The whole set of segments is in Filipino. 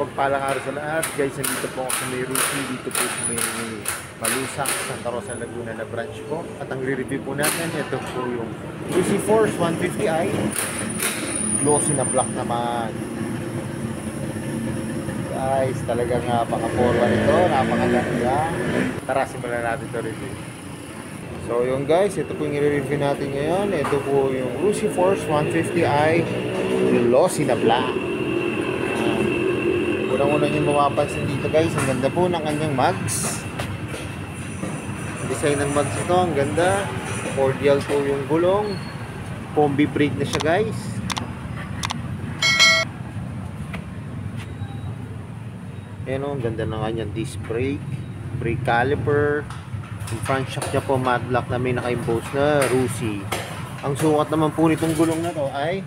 Mapagpalang araw sa lahat. Guys, nandito po ako sa may Rusi. Dito po sa may Palusak, Santa Rosa, Laguna na branch ko. At ang re-review po natin, ito po yung Rusi Force 150i. Glossy na black naman. Guys, talagang napaka-forward ito. Napakaganda. Tara, simulan natin ito review. So yung guys, ito po yung i-review natin ngayon. Ito po yung Rusi Force 150i Glossy na black. Unang-una yung mapapansin dito guys, ang ganda po ng kanyang mags. Design ng mags ito, ang ganda. Cordial po yung gulong. Combi brake na siya guys. Ayan o, ang ganda ng kanyang disc brake. Brake caliper. Yung front shock niya po matte black na may naka-impose na Rusi. Ang sukat naman po nitong gulong na to ay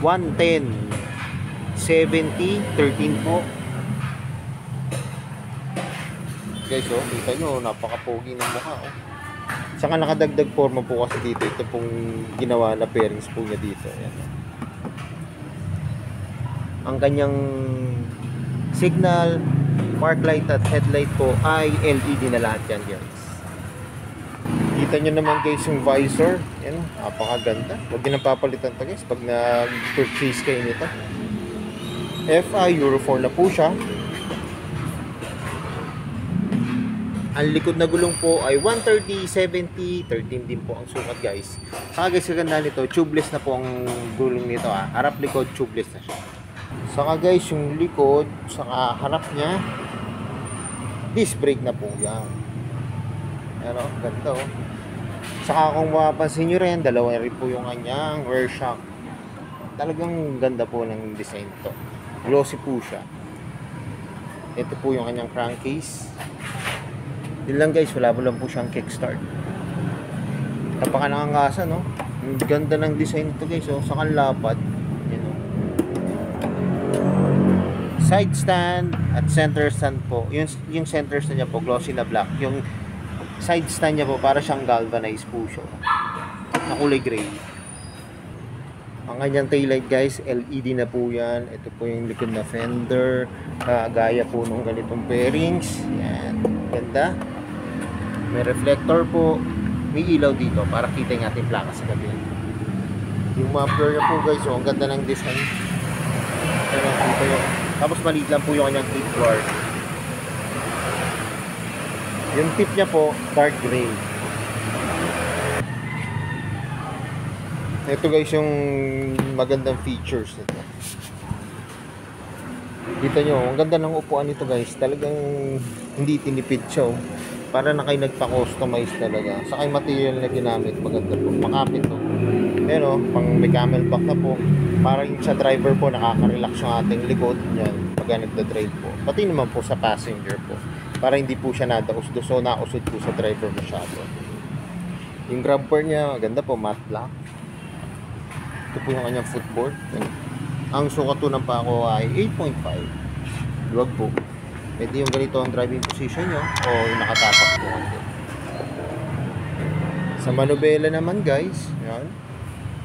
110 70 13 po. Guys, oh, kita nyo, napaka-pogi ng mukha, oh. Saka nakadagdag forma po kasi dito. Ito pong ginawa na pairings po niya dito. Ayan. Ang kanyang signal, park light at headlight po ay LED na lahat yan, guys. Kita nyo naman guys yung visor. Ayan, napakaganda. Huwag nyo nang papalitan to guys pag nag-purchase kayo nito. FI Euro 4 na po siya. Ang likod na gulong po ay 130, 70, 13 din po ang sukat guys. Saka guys, kaganda nito, tubeless na po ang gulong nito ah. Harap likod, tubeless na siya. Saka guys, yung likod, saka harap niya, disc brake na po yan. Ano, ganda oh. Saka kung mapapansin nyo rin, dalawa rin po yung kanyang rear shock. Talagang ganda po ng design to. Glossy po siya. Ito po yung kanyang crankcase. Yun lang guys, wala mo lang po siyang kickstart. Napaka nakangasa, no? Ang ganda ng design ito guys, oh. Saka lapad. Yun, oh. Side stand at center stand po. Yung center stand niya po, glossy na black. Yung side stand niya po, para siyang galvanized po siya. Na kulay gray. Ang kanyang taillight guys, LED na po yan. Ito po yung likod na fender. Gaya po nung ganitong pairings. Yan, ganda. May reflector po. May ilaw dito para kita yung ating plaka sa gabi. Yung muffler niya po guys, oh, ang ganda ng design. Tapos maliit lang po yung kanyang tip guard. Yung tip niya po, dark gray. Ito guys yung magandang features nito. Kita nyo, ang ganda ng upuan nito guys. Talagang hindi tinipid siya, oh. Para na kayo nagpa-customize talaga. Sa kay material na ginamit, maganda po. Makapit to. Pero, pang may camelback na po. Para yung sa driver po, nakaka-relax yung ating likod. Yan, pag nagda-drive po. Pati naman po sa passenger po. Para hindi po siya nadausdos o nausod po sa driver masyado. Yung grab bar niya, maganda po, matte black. Ito po yung kanyang footboard. Ang sukat po ng pako ay 8.5. Luwag po. Pwede yung ganito ang driving position nyo o yung nakatapak po. Sa manubela naman guys, yan.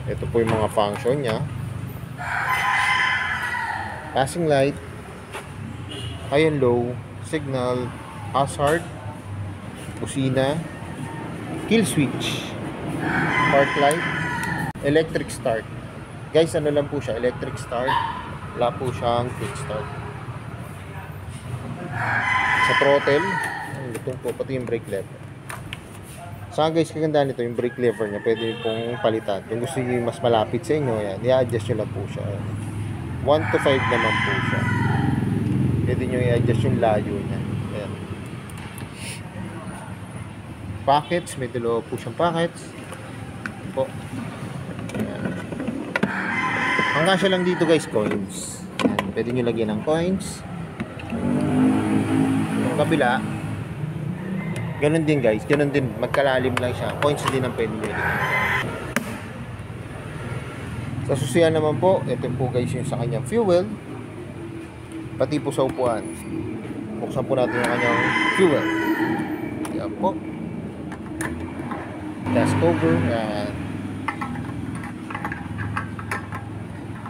Ito po yung mga function nya. Passing light, high and low, signal, hazard, busina, kill switch, park light, electric start. Guys, ano lang po siya, electric start. Wala po siyang quick start. Sa throttle, itong po, pati yung brake lever. Saka guys, kaganda nito yung brake lever niya, pwede pong palitan. Kung gusto niyo mas malapit sa inyo, yan, i-adjust nyo lang po siya. 1 to 5 naman po siya. Pwede nyo i-adjust yung layo niya. Ayan. Pockets, may dalawa po siyang pockets. Po. Ayan. Ang kasya lang dito guys, coins. Ayan. Pwede nyo lagyan ng coins. Yung kabila, ganun din guys, ganun din, magkalalim lang siya. Coins din ang pwede nyo lagyan. Sa susiyan naman po, ito po guys yung sa kanyang fuel. Pati po sa upuan. Buksan po natin yung kanyang fuel. Yan po. Gas cover. Yan.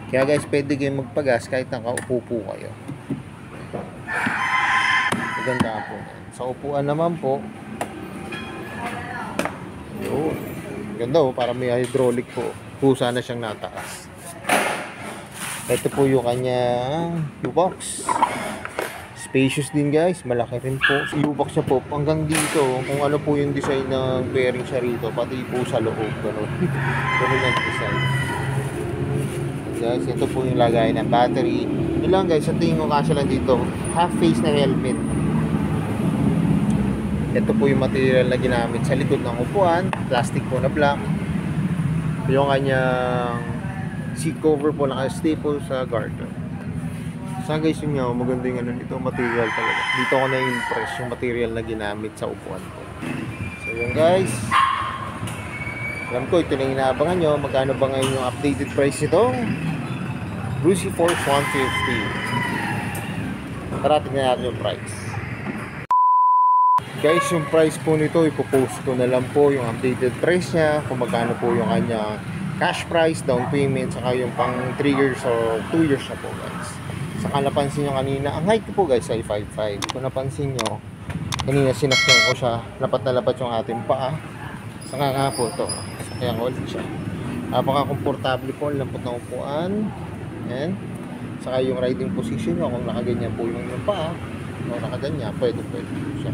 Kaya guys, pwede kayong magpagas kahit nakaupo po kayo. Maganda po. Sa upuan naman po, yun. Ganda oh, para may hydraulic po. Pusa na siyang nataas. Ito po yung kanyang U-box. Spacious din guys, malaki rin po. U-box niya po hanggang dito, kung ano po yung design ng bearing siya rito, pati po sa loob, ganun. Ganun ang design. Guys, ito po yung lagay ng battery. Yun lang guys, ang tingin ko kasi lang dito, half face na helmet. Ito po yung material na ginamit sa likod ng upuan, plastic po na black. Yung kanyang seat cover po naka-staple sa garter. So guys, yun nga, maganda yung ano nito, material talaga. Dito ako na-impress yung material na ginamit sa upuan ko. So yun guys, alam ko ito na inaabangan nyo. Magkano ba ngayon yung updated price nito? Rusi Force 150. Tara, tingnan natin yung price. Guys, yung price po nito, ipopost ko na lang po yung updated price nya, kung magkano po yung kanya cash price, down payment, saka yung pang 3 years or 2 years na po guys. Saka napansin nyo kanina, ang height ko po guys ay 5'5". Kung napansin nyo, kanina sinakyan ko siya, lapat na lapat yung ating paa. Saka nga po ito, sakyan ko ulit siya. Napaka-komportable po, lambot ng upuan. Yan. Saka yung riding position nyo, kung nakaganyan po yung paa, o nakaganyan, pwede po siya.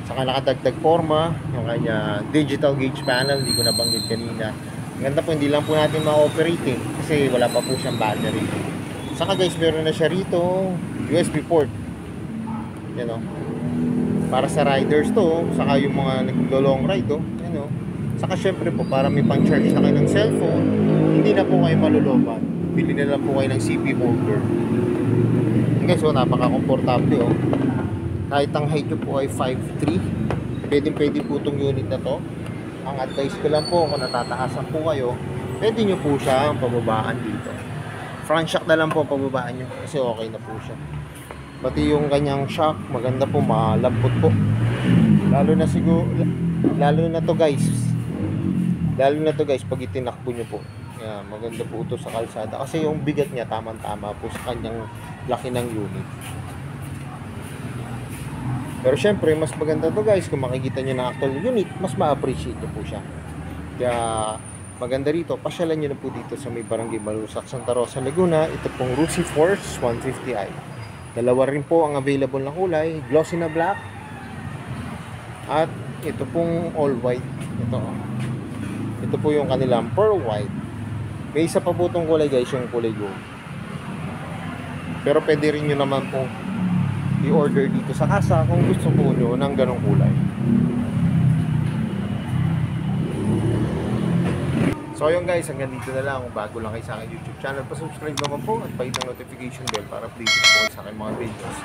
Saka nakadagdag forma, yung kanya digital gauge panel, hindi ko nabanggit kanina. Ganda po, hindi lang po natin ma-operate kasi wala pa po siyang battery. Saka guys, meron na siya rito USB port. Yan o. Para sa riders to, saka yung mga nag-long ride to. Yan o. Saka syempre po, para may pang-charge na kayo ng cellphone, hindi na po kayo maluloban. Bili na lang po kayo ng CP holder. Yan guys, so napaka-komportable o. Kahit ang height nyo po ay 5'3", pwede po itong unit na to. Ang advice ko lang po, kung natataasan po kayo, pwede nyo po siya pababaan dito. Front shock na lang po pababaan nyo kasi okay na po siya. Pati yung kanyang shock, maganda po, malambot po. Lalo na to guys. Lalo na to guys pag itinakbo nyo po. Yeah, maganda po ito sa kalsada kasi yung bigat niya tamang-tama po sa kanyang laki ng unit. Pero syempre, mas maganda to guys, kung makikita nyo ng actual unit, mas ma-appreciate nyo po siya. Kaya maganda rito, pasyalan nyo na po dito sa may Barangay Malusak, Santa Rosa, Laguna. Ito pong Rusi Force 150i. Dalawa rin po ang available na kulay, glossy na black, at ito pong all white. Ito po yung kanilang pearl white. May isa pa po itong kulay guys, yung kulay gold. Pero pwede rin nyo naman po i-order dito sa kasa kung gusto po nyo ng ganong kulay. So yun guys, hanggang dito na lang. Kung bago lang kayo sa aking YouTube channel, pa-subscribe naman po at pahit ang notification bell para updated po kayo sa aking mga videos.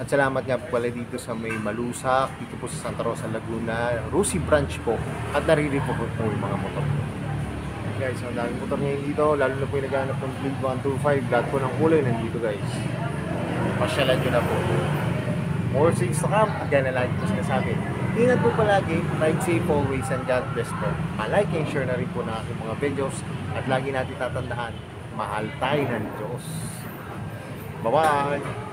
At salamat nga po pala dito sa may Malusak, dito po sa Santa Rosa, Laguna, Rusi branch po. At naririnig po yung mga motor po. Guys, ang daming motor ngayon dito, lalo na po yung naghanap ng Bleed 125. Lahat po ng kulay nandito guys. Pasyalan nyo na po. More things to come. Again, na lagi ko sinasabi. Ingat po palagi. Ride safe always and God bless po. Like and share na rin po na aking mga videos. At lagi natin tatandaan, mahal tayo ng Diyos. Bye-bye!